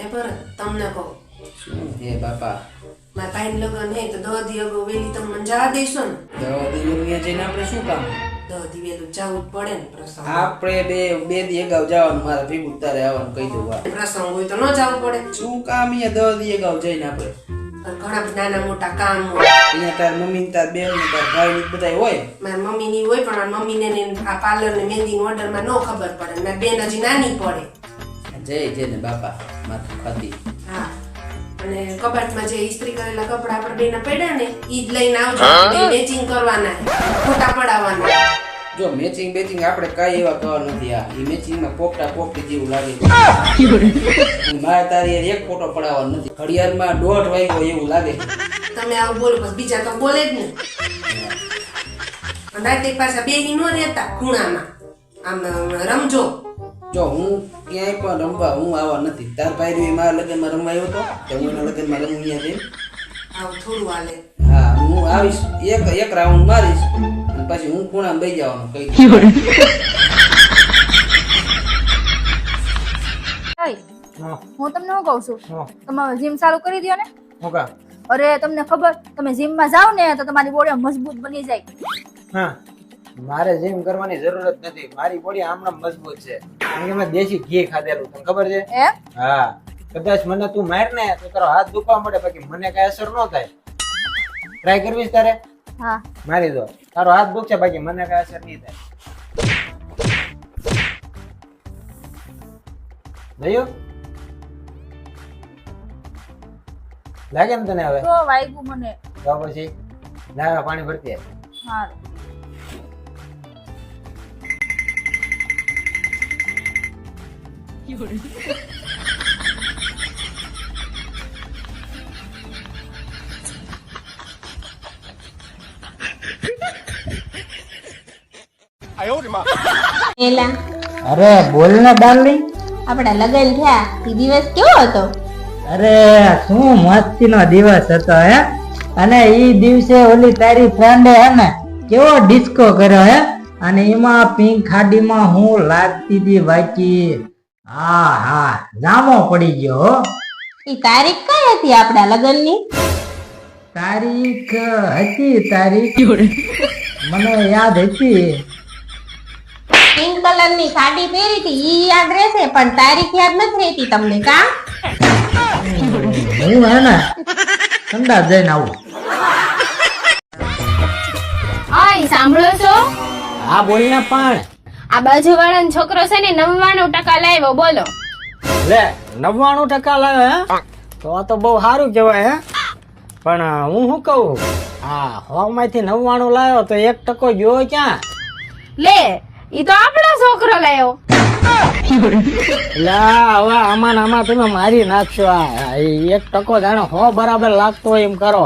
એ પર તમને કહો શું હે બાપા? મારા ભાઈ લગન હે તો 10 દી અગાઉ વેલી તમે મને જવા દેશો ને? દવા જઈને આપણે શું કામ? 10 દી વેલું જવું જ પડે ને પ્રસંગ. આપણે બે દી અગાઉ જવાનું, મારા ભેગું તારે આવવાનું કહી દઉં. પ્રસંગ હોય તો ન જવું પડે. શું કામ અહીંયા 10 દી અગાઉ જઈને આપણે? ઘણા બધા નાના મોટા કામ હોય. અહીંયા તાર મમ્મી તાર બેન ને તાર ભાઈ ને બધા હોય. મારી મમ્મી ની હોય પણ મારી મમ્મી ને આ પાર્લર ને મહેંદી નો ઓર્ડર માં ન ખબર પડે. મારી બેન હજી નાની પડે. જય ને બાપા માથું ખાધી. હા અને કબાટમાં જે ઇસ્ત્રી કરેલા કપડા આપણે બેના પડ્યા ને ઈ જ લઈને આવજો. બે મેચિંગ કરવાના ફોટા પડાવવાના. જો મેચિંગ આપણે કાઈ એવા કરવા નથી. આ ઈ મેચિંગ માં પોપટી જેવું લાગે. મારે તારી એક ફોટો પડાવવાનો નથી. ઘડિયાળમાં 1:30 વાગ્યો એવું લાગે. તમે આવું બોલો બસ બીજા તો બોલે જ ને. રાતે પાછા બેની નો રહેતા ખૂણામાં આમ રમજો. જો હું ક્યાંય પણ રમવા હું આવા નથી. તાર ભાઈ મારા લગ્નમાં રમવા આવ્યો હતો તો હું એના લગ્નમાં રમું અહીંયા જઈને. આવું થોડું હાલે. હા હું આવીશ, એક રાઉન્ડ મારીશ અને પછી હું ખૂણામાં બેસી જવાનું કઈ. હું તમને શું કઉ છું, તમે જીમ ચાલુ કરી દો ને. ઓકા અરે તમને ખબર, તમે જીમ માં જાવ ને તો તમારી બોડી મજબૂત બની જાય. હા, મારે જીમ કરવાની જરૂરત નથી. મારી બોડી આમણામ મજબૂત છે કારણ કે મેં દેશી ઘી ખાધેલું. તને ખબર છે? એમ? હા, કદાચ મને તું માર ને તો તારો હાથ દુખવા મળે, બાકી મને કઈ અસર ન થાય. ટ્રાય કરવીશ તારે? હા મારી દો. તારો હાથ દુખશે, બાકી મને કઈ અસર નહીં થાય. જોયું? લાગે ને તને હવે? તો વાગ્યું મને. તો પછી લાવા પાણી ભરતી આવ. હારું. એલા અરે બોલ ને ડાર્લિંગ. આપડા લગન થયા એ દિવસ કેવો હતો? અરે શું મસ્તી નો દિવસ હતો હે. અને ઈ દિવસે ઓલી તારી ફ્રેન્ડે હે ને કેવો ડિસ્કો કર્યો હે. અને એમાં પિંક ખાડીમાં હું લાગતી હતી બાકી. હા હા જામો પડી ગયો હો. એ તારીખ કઈ હતી આપડા લગન ની? તારીખ મને યાદ હતી. પિંક કલર ની સાડી પહેરી હતી ઈ યાદ રહેશે, પણ તારીખ યાદ નથી રહેતી તમને કા? હું હે ને ઠંડા જઈને આવું. ઓય સાંભળો છો? હા બોલ ને. પણ આ બાજુવાળાનો છોકરો છે ને 99% લાવ્યો, બોલો. લે 99% લાવ્યો હે? તો બહુ સારું કહેવાય હે. પણ હું શું કહું, હા 100 માંથી 99 લાવ્યો તો 1% ગયો ક્યાં? લે ઈ તો આપણો છોકરો લાવ્યો. હવે આમાં તમે મારી નાખશો. આ 1% જાણે 100 બરાબર લાગતો હોય એમ કરો.